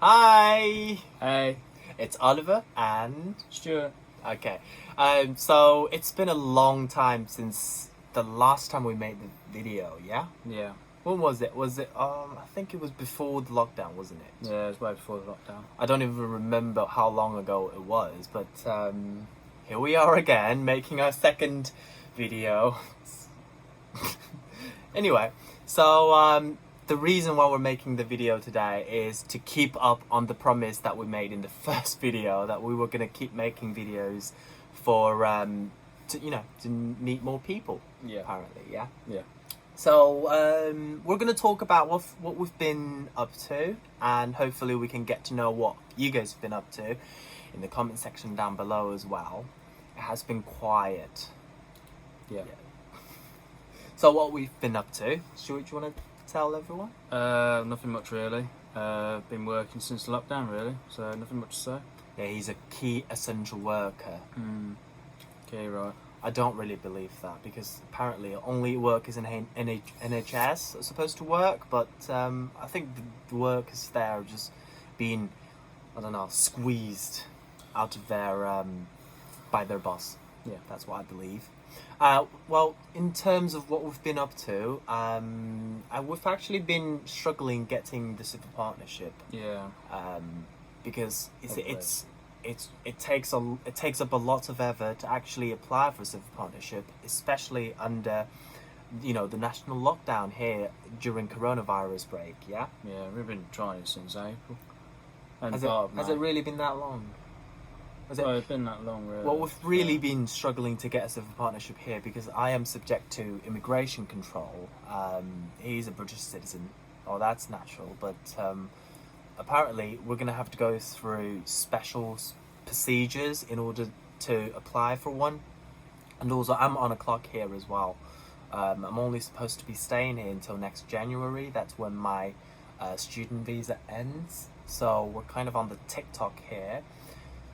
Hi! Hey, It's Oliver and... Stuart. Okay. So it's been a long time since the last time we made the video, yeah? Yeah, When was it? I think it was before the lockdown, wasn't it? yeah, it was way before the lockdown. I don't even remember how long ago it was, but here we are again, making our second video. Anyway, so the reason why we're making the video today is to keep up on the promise that we made in the first video that we were going to keep making videos for to meet more people. Yeah. Apparently, yeah. Yeah. So we're going to talk about what we've been up to, and hopefully we can get to know what you guys have been up to in the comment section down below as well. It has been quiet. Yeah. So what we've been up to, Stuart, do you want to tell everyone? Nothing much really. Been working since the lockdown really, so nothing much to say. Yeah, he's a key essential worker. Okay, right. I don't really believe that because apparently only workers in NHS are supposed to work, but I think the workers there are just being, I don't know, squeezed out of their by their boss. Yeah. That's what I believe. Well, in terms of what we've been up to, we've actually been struggling getting the civil partnership. Yeah. Because it takes up a lot of effort to actually apply for a civil partnership, especially under the national lockdown here during coronavirus break. Yeah. Yeah, we've been trying it since April. And Has it really been that long? It's been that long, really. Well, we've really been struggling to get a civil partnership here because I am subject to immigration control. He's a British citizen. Oh, that's natural. But apparently we're going to have to go through special procedures in order to apply for one. And also, I'm on a clock here as well. I'm only supposed to be staying here until next January. That's when my student visa ends. So we're kind of on the TikTok here,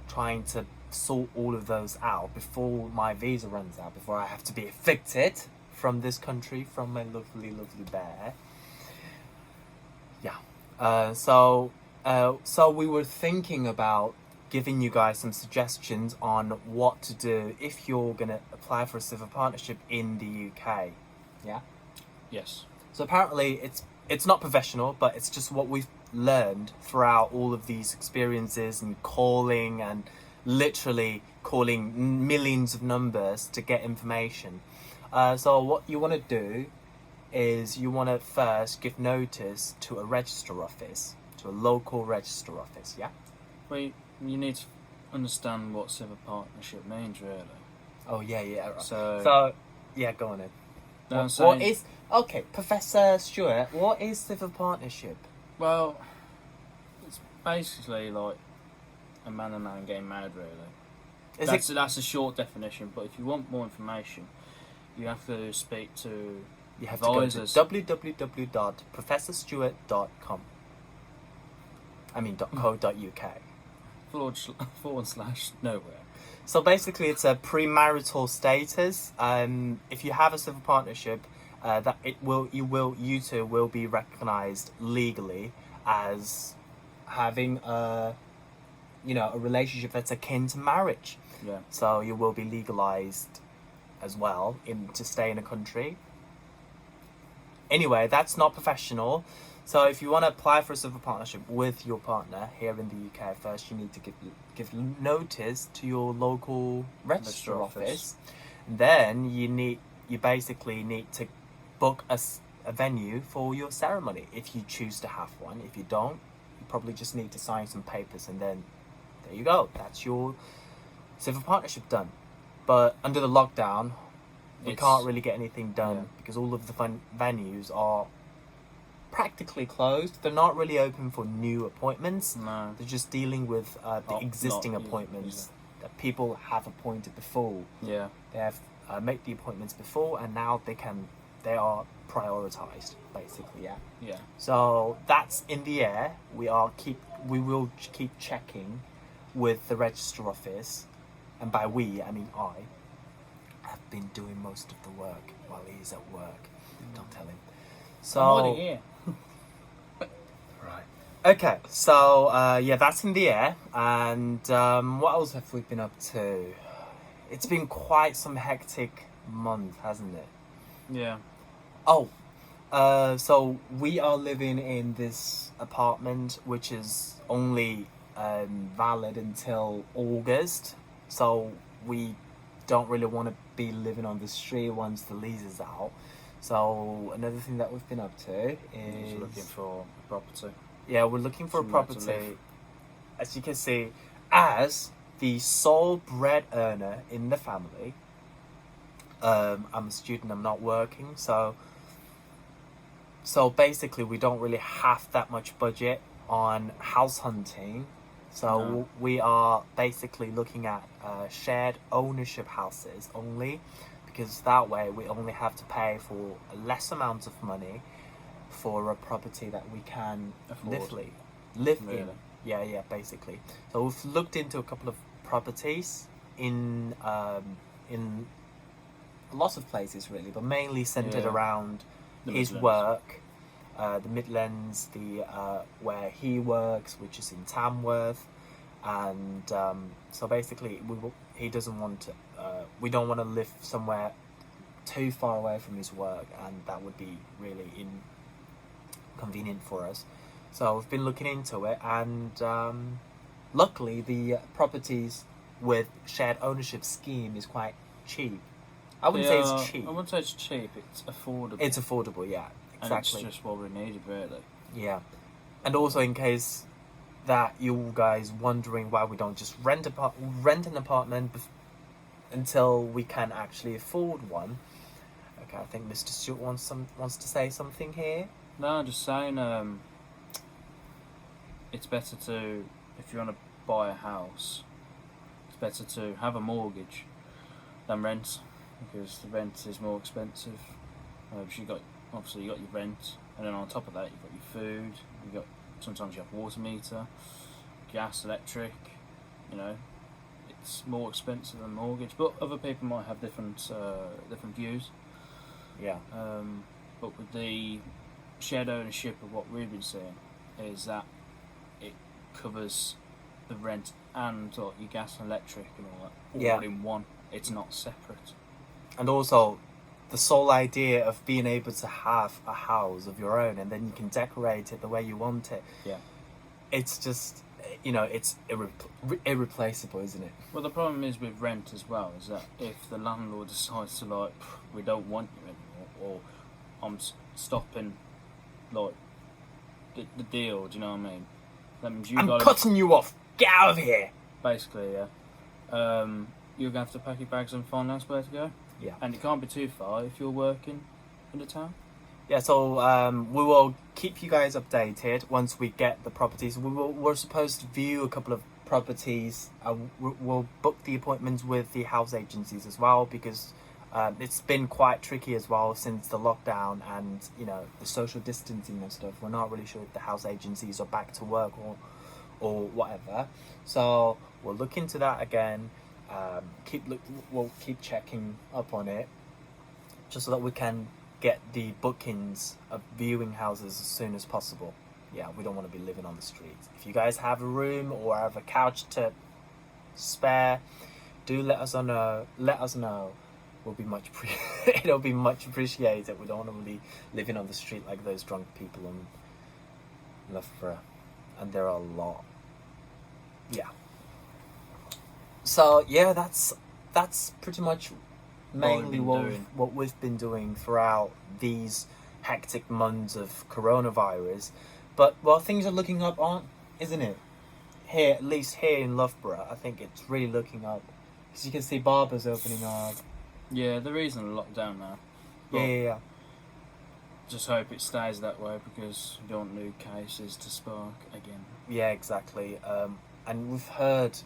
trying to sort all of those out before my visa runs out, before I have to be evicted from this country, from my lovely, lovely bear. Yeah. So we were thinking about giving you guys some suggestions on what to do if you're going to apply for a civil partnership in the UK. Yeah? Yes. So apparently it's not professional, but it's just what we've learned throughout all of these experiences and calling and literally calling millions of numbers to get information. So what you want to do is you want to first give notice to a register office, to a local register office, yeah? Well, you need to understand what civil partnership means, really. Oh, yeah, right. So yeah, go on then. No, What is... Okay, Professor Stuart, what is civil partnership? Well, it's basically like a man and man getting married, really. That's a short definition, but if you want more information, you have to speak to You have advisors. To go to www.professorstuart.com. I mean, .co.uk. / nowhere. So basically, it's a premarital status. If you have a civil partnership, you two will be recognised legally as having a relationship that's akin to marriage. Yeah. So you will be legalised as well to stay in a country. Anyway, that's not professional. So if you want to apply for a civil partnership with your partner here in the UK, first you need to give notice to your local register office. Then you basically need to book a venue for your ceremony if you choose to have one. If you don't, you probably just need to sign some papers, and then there you go. That's your civil partnership done. But under the lockdown, we can't really get anything done because all of the venues are practically closed. They're not really open for new appointments. No. They're just dealing with the existing appointments that people have appointed before. Yeah. They have made the appointments before, and now they are prioritized, basically. Yeah. Yeah. So that's in the air. We will keep checking with the register office, and by we I mean I have been doing most of the work while he's at work. Don't tell him. So I'm already here. right. Okay, so yeah, that's in the air. And what else have we been up to? It's been quite some hectic month, hasn't it? Yeah. Oh, so we are living in this apartment, which is only valid until August. So we don't really want to be living on the street once the lease is out. So another thing that we've been up to Just is looking for a property. yeah, we're looking for a Somewhere to property. live. As you can see, as the sole bread earner in the family, I'm a student. I'm not working, so basically, we don't really have that much budget on house hunting. So No. we are basically looking at shared ownership houses only, because that way we only have to pay for a less amount of money for a property that we can Afford. live in. Really? Yeah, basically. So we've looked into a couple of properties in lots of places really, but mainly centered Yeah. around The his Midlands. work, the Midlands, the where he works, which is in Tamworth, and so basically he doesn't want to. We don't want to live somewhere too far away from his work, and that would be really inconvenient for us. So we've been looking into it, and luckily the properties with shared ownership scheme is quite cheap. I wouldn't say it's cheap. I wouldn't say it's cheap. It's affordable. It's affordable, yeah, exactly. And it's just what we needed, really. Yeah, and also in case that you guys wondering why we don't just rent an apartment until we can actually afford one. Okay, I think Mr. Stewart wants to say something here. No, I'm just saying. It's better to, if you want to buy a house, it's better to have a mortgage than rent, because the rent is more expensive. You got your rent, and then on top of that you've got your food. Sometimes you have water meter, gas, electric. It's more expensive than mortgage. But other people might have different views. Yeah. But with the shared ownership of what we've been seeing is that it covers the rent and your gas and electric and all that all in one. It's not separate. And also, the sole idea of being able to have a house of your own, and then you can decorate it the way you want it. Yeah. It's just, it's irreplaceable, isn't it? Well, the problem is with rent as well, is that if the landlord decides to, we don't want you anymore, or I'm stopping, the deal, do you know what I mean? That means I'm cutting you off! Get out of here! Basically, yeah. You're going to have to pack your bags and find elsewhere to go. Yeah. And it can't be too far if you're working in the town. Yeah, so we will keep you guys updated once we get the properties. We're supposed to view a couple of properties. We'll book the appointments with the house agencies as well, because it's been quite tricky as well since the lockdown and the social distancing and stuff. We're not really sure if the house agencies are back to work or whatever. So we'll look into that again. We'll keep checking up on it, just so that we can get the bookings of viewing houses as soon as possible. Yeah, we don't want to be living on the streets. If you guys have a room or have a couch to spare, do let us know. We'll be it'll be much appreciated. We don't want to be living on the street like those drunk people in Loughborough, and there are a lot. Yeah. So yeah, that's pretty much mainly what we've been doing throughout these hectic months of coronavirus. But things are looking up, isn't it? Here, at least here in Loughborough, I think it's really looking up, because you can see barbers opening up. Yeah, there isn't a lockdown now. Yeah. Just hope it stays that way, because we don't want new cases to spark again. Yeah, exactly. And we've heard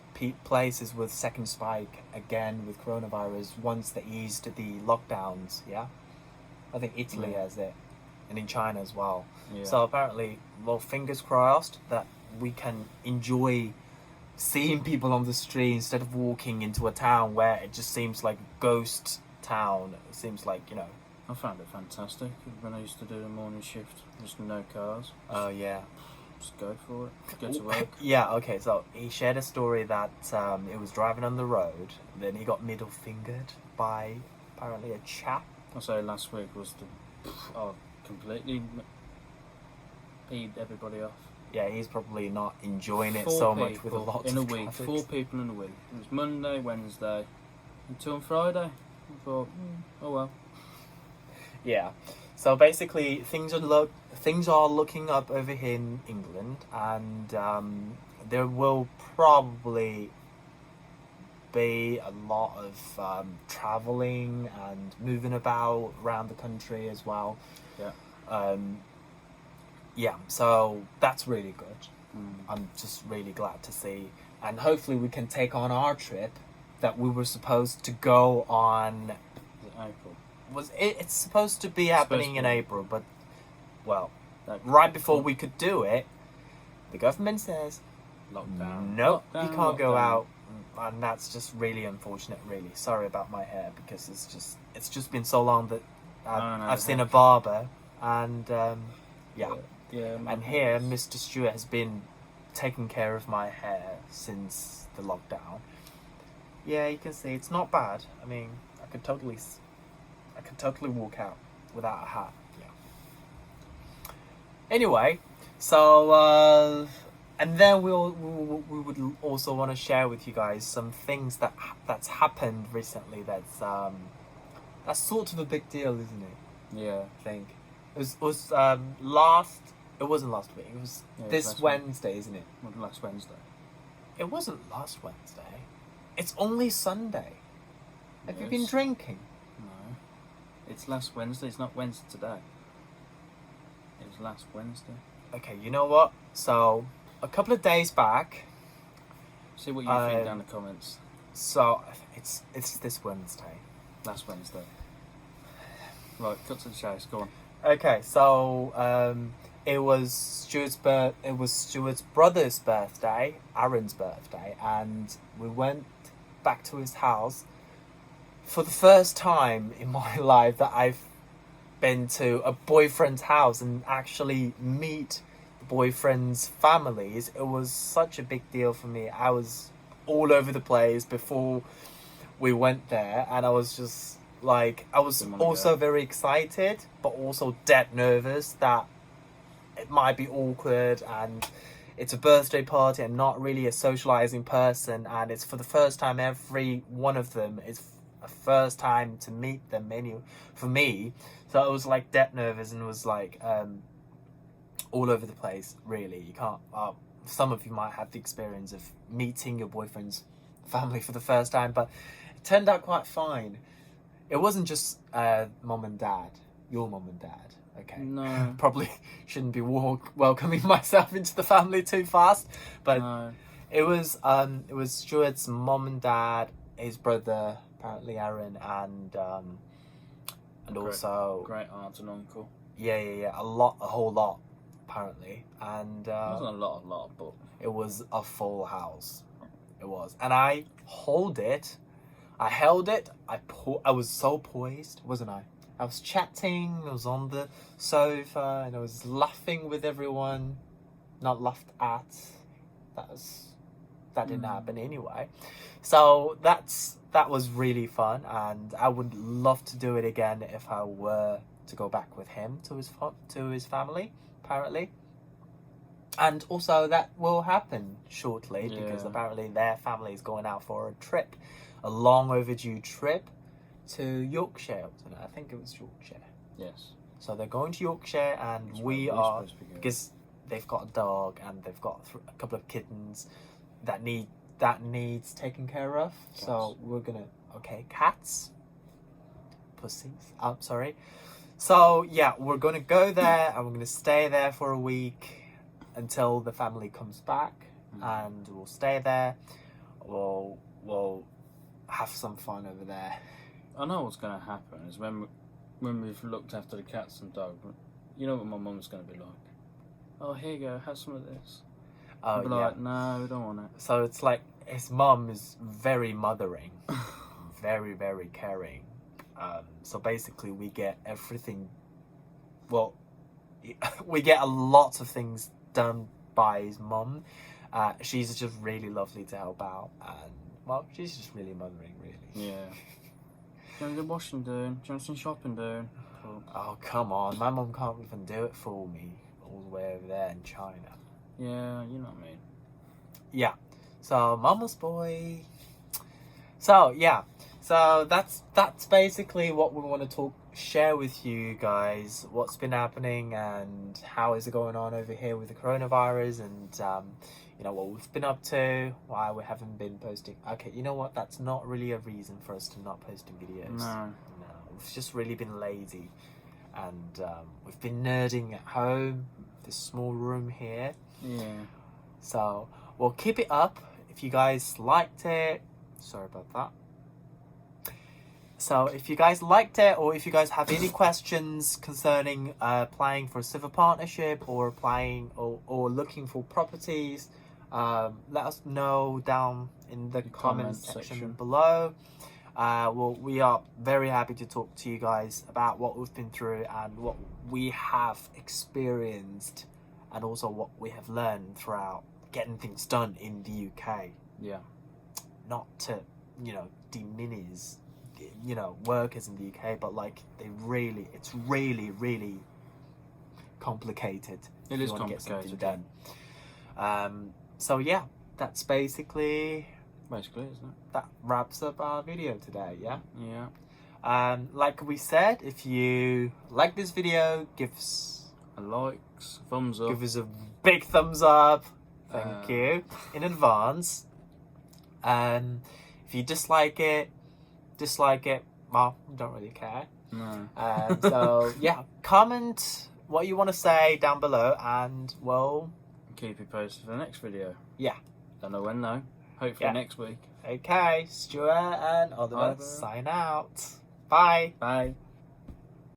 places with second spike again with coronavirus once they eased the lockdowns. Yeah, I think Italy has it, and in China as well. Yeah. So apparently, fingers crossed that we can enjoy seeing people on the street instead of walking into a town where it just seems like a ghost town. It seems like I found it fantastic when I used to do the morning shift. Just no cars. Oh yeah. Just go for it. Go to work. Yeah, okay, so he shared a story that he was driving on the road, then he got middle fingered by apparently a chap. I say last week was completely peed everybody off. Yeah, he's probably not enjoying it so much with a lot in of a week. traffic. 4 people in a week. It was Monday, Wednesday, until Friday. I thought, oh well. Yeah. So basically, things are looking up over here in England, and there will probably be a lot of traveling and moving about around the country as well. Yeah. Yeah. So that's really good. I'm just really glad to see, and hopefully we can take on our trip that we were supposed to go on. Is it April? It's supposed to be happening in April, but right before we could do it, the government says Lockdown. nope, Lockdown, you can't go lockdown. out, and that's just really unfortunate. Really sorry about my hair, because it's just been so long that I've seen a barber, and yeah. And here Mr. Stewart has been taking care of my hair since the lockdown. Yeah, you can see it's not bad. I mean, I could totally walk out without a hat. Yeah. Anyway, so and then we would also want to share with you guys some things that's happened recently. That's sort of a big deal, isn't it? Yeah. I think it was last. It wasn't last week. It was this Wednesday, isn't it? Well, last Wednesday. It wasn't last Wednesday. It's only Sunday. Have you been Yes. drinking? No. It's last Wednesday. It's not Wednesday today. It was last Wednesday. Okay, you know what? So, a couple of days back, See what you think down in the comments. so it's this Wednesday. Last Wednesday. Right, cut to the chase. Go on. Okay, so it was Stuart's brother's birthday, Aaron's birthday, and we went back to his house for the first time in my life that I've been to a boyfriend's house and actually meet the boyfriend's families. It was such a big deal for me. I was all over the place before we went there, and I was just like, I was also very excited, but also dead nervous that it might be awkward, and it's a birthday party. I'm not really a socializing person, and it's for the first time. Every one of them is a first time to meet them, for me. So I was like dead nervous and was like all over the place. Really, you can't. Some of you might have the experience of meeting your boyfriend's family for the first time, but it turned out quite fine. It wasn't just mom and dad, your mom and dad. Okay. No. Probably shouldn't be welcoming myself into the family too fast, but No. it was Stuart's mom and dad, his brother, apparently Aaron, and also Great aunt and uncle. yeah, a whole lot, apparently, and It wasn't a lot, but it was a full house. It was, and I held it. I was so poised, wasn't I? I was chatting, I was on the sofa, and I was laughing with everyone. Not laughed at. That didn't happen anyway. So that was really fun, and I would love to do it again if I were to go back with him to his family, apparently. And also that will happen shortly, because apparently their family is going out for a trip, a long overdue trip to Yorkshire. I think it was Yorkshire. yes. So they're going to Yorkshire, and That's we where we're are, supposed to be going. because they've got a dog and they've got a couple of kittens that needs taken care of. Cats. So we're gonna cats, pussies. I'm sorry. So yeah, we're gonna go there and we're gonna stay there for a week until the family comes back, and we'll stay there. We'll have some fun over there. I know what's going to happen is when we've looked after the cats and dog, you know what my mum's going to be like? Oh, here you go, have some of this. Oh, I'll be like, no, we don't want it. So it's like his mum is very mothering, very, very caring. So basically we get everything, well, we get a lot of things done by his mum. She's just really lovely to help out, and well, she's just really mothering, really. Yeah. Do you want to go washing doing? Do you want some shopping doing? Cool. Oh, come on. My mum can't even do it for me all the way over there in China. Yeah, you know what I mean. Yeah. So, mama's boy. So, yeah. So, that's basically what we want to share with you guys. What's been happening and how is it going on over here with the coronavirus and, you know, what we've been up to, why we haven't been posting. Okay, you know what? That's not really a reason for us to not posting videos. No. We've just really been lazy, and we've been nerding at home, this small room here. Yeah. So we'll keep it up. If you guys liked it, sorry about that. So if you guys liked it, or if you guys have any questions concerning applying for a civil partnership or applying or looking for properties, let us know down in the comment section below. Well, we are very happy to talk to you guys about what we've been through and what we have experienced, and also what we have learned throughout getting things done in the UK. Yeah. Not to, you know, diminish, you know, workers in the UK, but like it's really complicated. It is complicated. Done. So yeah, that's basically isn't it? That wraps up our video today, yeah? Yeah. Like we said, if you like this video, give us a like, thumbs up. Give us a big thumbs up. Thank you in advance. If you dislike it, well, don't really care. No. So yeah, comment what you want to say down below, and we'll keep you posted for the next video. Yeah. Don't know when though. Hopefully next week. Okay, Stuart and Oliver sign out. Bye. Bye.